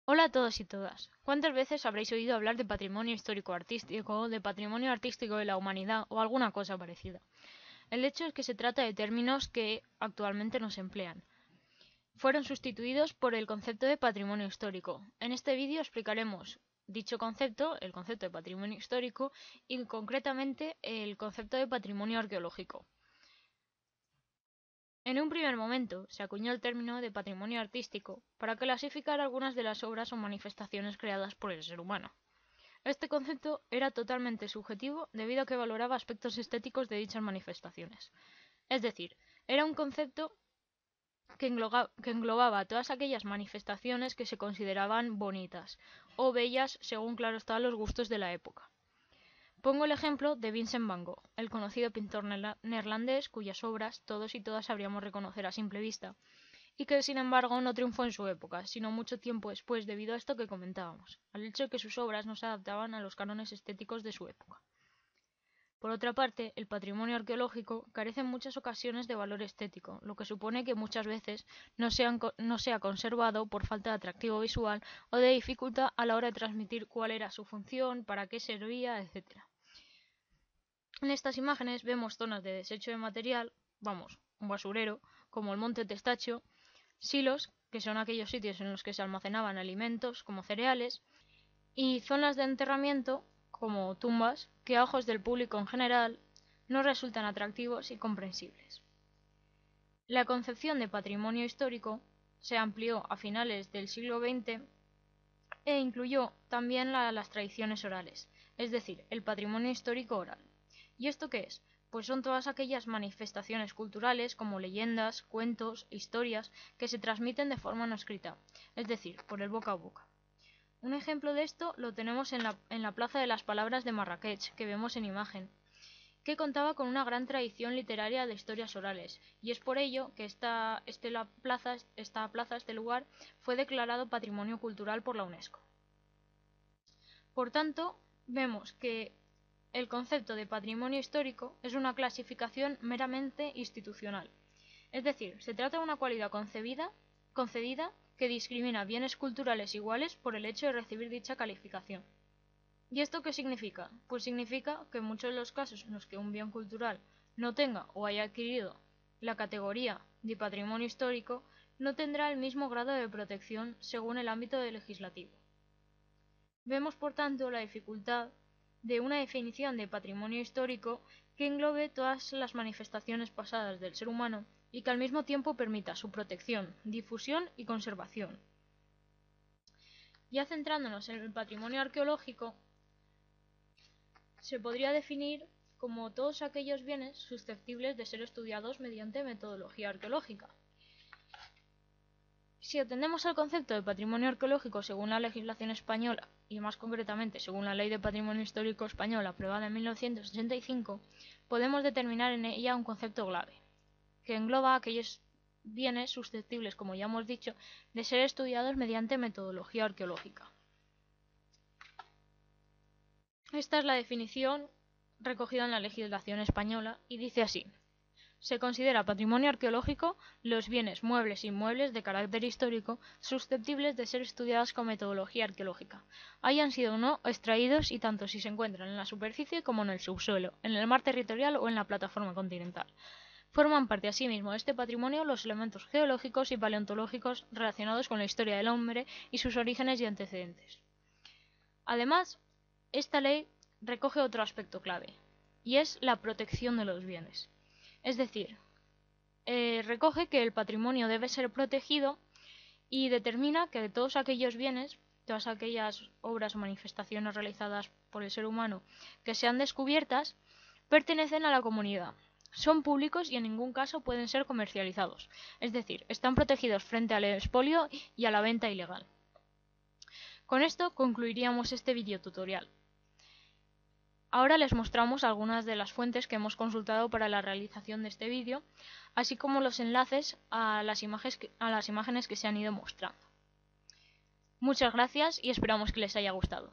Hola a todos y todas. ¿Cuántas veces habréis oído hablar de patrimonio histórico-artístico, de patrimonio artístico de la humanidad o alguna cosa parecida? El hecho es que se trata de términos que actualmente no se emplean. Fueron sustituidos por el concepto de patrimonio histórico. En este vídeo explicaremos dicho concepto, el concepto de patrimonio histórico, y concretamente el concepto de patrimonio arqueológico. En un primer momento se acuñó el término de patrimonio artístico para clasificar algunas de las obras o manifestaciones creadas por el ser humano. Este concepto era totalmente subjetivo debido a que valoraba aspectos estéticos de dichas manifestaciones. Es decir, era un concepto que englobaba todas aquellas manifestaciones que se consideraban bonitas o bellas según claro está los gustos de la época. Pongo el ejemplo de Vincent van Gogh, el conocido pintor neerlandés cuyas obras todos y todas sabríamos reconocer a simple vista, y que sin embargo no triunfó en su época, sino mucho tiempo después debido a esto que comentábamos, al hecho de que sus obras no se adaptaban a los cánones estéticos de su época. Por otra parte, el patrimonio arqueológico carece en muchas ocasiones de valor estético, lo que supone que muchas veces no sea conservado por falta de atractivo visual o de dificultad a la hora de transmitir cuál era su función, para qué servía, etc. En estas imágenes vemos zonas de desecho de material, vamos, un basurero, como el monte Testaccio, silos, que son aquellos sitios en los que se almacenaban alimentos como cereales, y zonas de enterramiento, como tumbas, que a ojos del público en general no resultan atractivos y comprensibles. La concepción de patrimonio histórico se amplió a finales del siglo XX e incluyó también las tradiciones orales, es decir, el patrimonio histórico oral. ¿Y esto qué es? Pues son todas aquellas manifestaciones culturales como leyendas, cuentos, historias que se transmiten de forma no escrita, es decir, por el boca a boca. Un ejemplo de esto lo tenemos en la Plaza de las Palabras de Marrakech, que vemos en imagen, que contaba con una gran tradición literaria de historias orales, y es por ello que esta plaza, este lugar, fue declarado Patrimonio Cultural por la UNESCO. Por tanto, vemos que el concepto de patrimonio histórico es una clasificación meramente institucional, es decir, se trata de una cualidad concedida que discrimina bienes culturales iguales por el hecho de recibir dicha calificación. ¿Y esto qué significa? Pues significa que en muchos de los casos en los que un bien cultural no tenga o haya adquirido la categoría de patrimonio histórico, no tendrá el mismo grado de protección según el ámbito legislativo. Vemos, por tanto, la dificultad de una definición de patrimonio histórico que englobe todas las manifestaciones pasadas del ser humano y que al mismo tiempo permita su protección, difusión y conservación. Ya centrándonos en el patrimonio arqueológico, se podría definir como todos aquellos bienes susceptibles de ser estudiados mediante metodología arqueológica. Si atendemos al concepto de patrimonio arqueológico según la legislación española, y más concretamente según la Ley de Patrimonio Histórico Española aprobada en 1985, podemos determinar en ella un concepto clave, que engloba aquellos bienes susceptibles, como ya hemos dicho, de ser estudiados mediante metodología arqueológica. Esta es la definición recogida en la legislación española y dice así: se considera patrimonio arqueológico los bienes muebles e inmuebles de carácter histórico susceptibles de ser estudiados con metodología arqueológica, hayan sido o no extraídos y tanto si se encuentran en la superficie como en el subsuelo, en el mar territorial o en la plataforma continental. Forman parte asimismo de este patrimonio los elementos geológicos y paleontológicos relacionados con la historia del hombre y sus orígenes y antecedentes. Además, esta ley recoge otro aspecto clave, y es la protección de los bienes. Es decir, recoge que el patrimonio debe ser protegido y determina que de todos aquellos bienes, todas aquellas obras o manifestaciones realizadas por el ser humano que sean descubiertas, pertenecen a la comunidad. Son públicos y en ningún caso pueden ser comercializados. Es decir, están protegidos frente al expolio y a la venta ilegal. Con esto concluiríamos este video tutorial. Ahora les mostramos algunas de las fuentes que hemos consultado para la realización de este vídeo, así como los enlaces a las imágenes que se han ido mostrando. Muchas gracias y esperamos que les haya gustado.